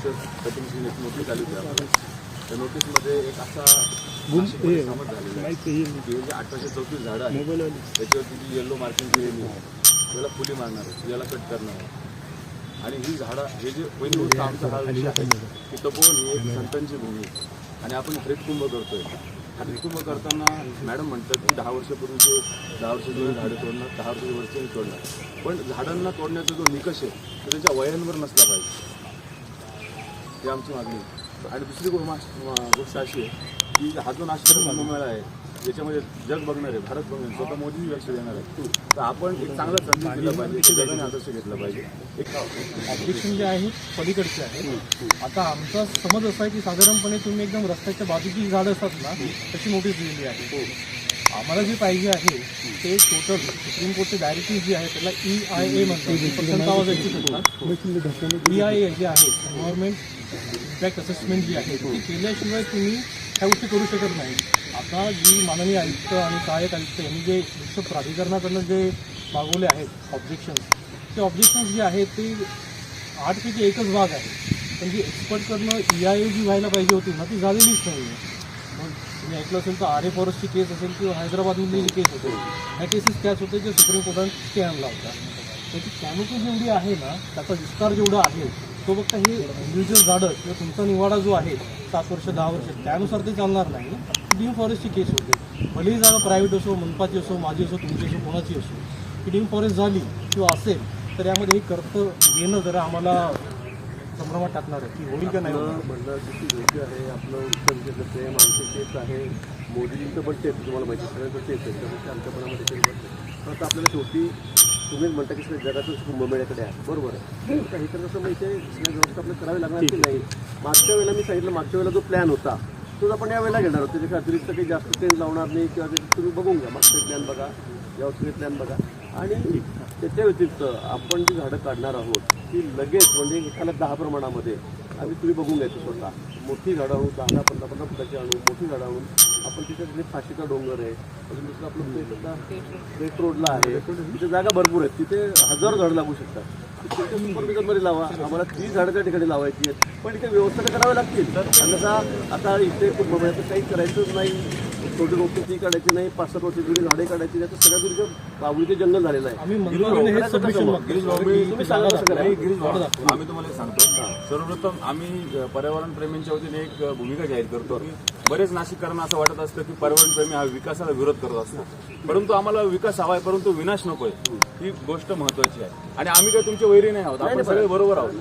वृक्ष कटिंगची नोटीस आली होती आपल्याला. त्या नोटीसमध्ये एक असा समज झालेला आहे की हे जे 1834 झाडं आहेत त्याच्यावरती जी येल्लो मार्किंग केलेली आहे त्याला फुली मारणार आहे, याला कट करणार आहे. आणि ही झाडं हे जे पहिली गोष्ट आमचा हा विषय आहे की तपोवन ही एक संतांची भूमी आणि आपण हरितकुंभ करतोय. हरितकुंभ करताना मॅडम म्हणतात की 10 वर्षापूर्वीचे 10 वर्षाचे झाडं तोडणार, 10 वर्षाचे वरचे तोडणार. पण झाडांना तोडण्याचा जो निकष आहे तो त्याच्या वयांवर नसला पाहिजे, ही आमची मागणी आहे. आणि दुसरी गोष्ट अशी आहे की हा जो नाशिक कुंभमेळा आहे याच्यामध्ये जग बघणार आहे, भारत बघणार आहे, स्वतः मोदी लक्ष देणार आहे. तर आपण एक चांगला संदेश दिला पाहिजे, की जगाने आदर्श घेतला पाहिजे. एक ऑब्जेक्शन जे आहे पलीकडचे आहे. आता आमचा समज असा आहे की साधारणपणे तुम्ही एकदम रस्त्याच्या बाजूची झाडं असतात ना तशी नोटीस दिलेली आहे. आम्हाला जे पाहिजे आहे ते टोटल सुप्रीम कोर्टचे डायरेक्टिव्ह जे आहे त्याला EIA म्हणतात. EIA जे आहे एन्व्हायरमेंट इम्पॅक्ट असेसमेंट जी आहे ती केल्याशिवाय तुम्ही ह्या गोष्टी करू शकत नाही. आता जी माननीय आयुक्त आणि सहाय्यक आयुक्त यांनी जे वृक्ष प्राधिकरणाकडनं जे मागवले आहेत ऑब्जेक्शन्स, ते ऑब्जेक्शन्स जे आहेत ते 8 पैकी एकच भाग आहे. पण जी एक्सपर्ट करणं EIA जी व्हायला पाहिजे होती ना ती झालेलीच नाही आहे. मग तुम्ही ऐकलं असेल तर RA फॉरेस्टची केस असेल किंवा हैदराबादमधली जी केस होते ह्या केसेस त्याच होते जे सुप्रीम कोर्टाने स्टे आणला होता. त्याची कॅनोपी जेवढी आहे ना त्याचा विस्तार जेवढा आहे तो फक्त हे इंडिव्हिज्युअल झाडं किंवा तुमचा निवाडा जो आहे 7 वर्ष 10 वर्ष त्यानुसार ते चालणार नाही. डीम फॉरेस्टची केस होते, भलेही जागा प्रायव्हेट असो, मनपाची असो, माझी असो, तुमची असो, कोणाची असो, की डीम फॉरेस्ट झाली किंवा असेल तर यामध्ये हे कर्तव्य घेणं जरा आम्हाला संभ्रमात टाकणार आहे की होईल का नाही. म्हणणं किती योग्य आहे. आपलं उत्तर घेतलं प्रेम आमचं तेच आहे, मोदीजींचं पण तेच, तुम्हाला माहिती सगळ्यांचं तेच आहे. त्यामुळे आमच्या मनामध्ये तरी पण आता आपल्याला शेवटी तुम्हीच म्हणता की जगातच कुंभमेळ्याकडे आहे, बरोबर आहे. काही तर कसं माहिती आहे सगळ्या व्यवस्था आपल्याला करावी लागणार की नाही. मागच्या वेळेला मी सांगितलं, मागच्या वेळेला जो प्लॅन होता तोच आपण यावेळेला घेणार आहोत. त्याच्या अतिरिक्त काही जास्त चेंज लावणार नाही किंवा तुम्ही बघून घ्या, मागचे प्लॅन बघा, यावर्षी प्लॅन बघा. आणि त्याच्या व्यतिरिक्त आपण जी झाडं काढणार आहोत ती लगेच म्हणजे एखाद्या 10 प्रमाणामध्ये आम्ही तुम्ही बघून घ्यायचं स्वतः. मोठी झाडं आणून 10-15 फुटाची आणून मोठी झाडं आणून आपण तिथे फाशीचा डोंगर आहे, अजून दुसरं आपलं पेट रोडला आहे, तिथे जागा भरपूर आहेत, तिथे 1000 झाडं लागू शकतात. तिथे सुपरविजनमध्ये लावा. आम्हाला 30 झाडं त्या ठिकाणी लावायची आहेत, पण इथे व्यवस्था तर करावी लागतील. अन्यथा आता इथे कुंभमेळ्याचं काही करायचंच नाही, छोटी रोपटी ती काढायची नाही, 5-7 वर्षी जुनी झाडे काढायची. त्याचं सगळ्या दुर्ग बाबुलीचे जंगल झालेलं आहे. आम्ही आम्ही तुम्हाला एक सांगतो, सर्वप्रथम आम्ही पर्यावरण प्रेमींच्या वतीने एक भूमिका जाहीर करतो. बरेच नाशिककरांना असं वाटत असतं की पर्यावरण प्रेमी हा विकासाला विरोध करत असतो, परंतु आम्हाला विकास हवा आहे परंतु विनाश नकोय, ही गोष्ट महत्वाची आहे. आणि आम्ही काय तुमचे वैरी नाही आहोत, आपण सगळे बरोबर आहोत.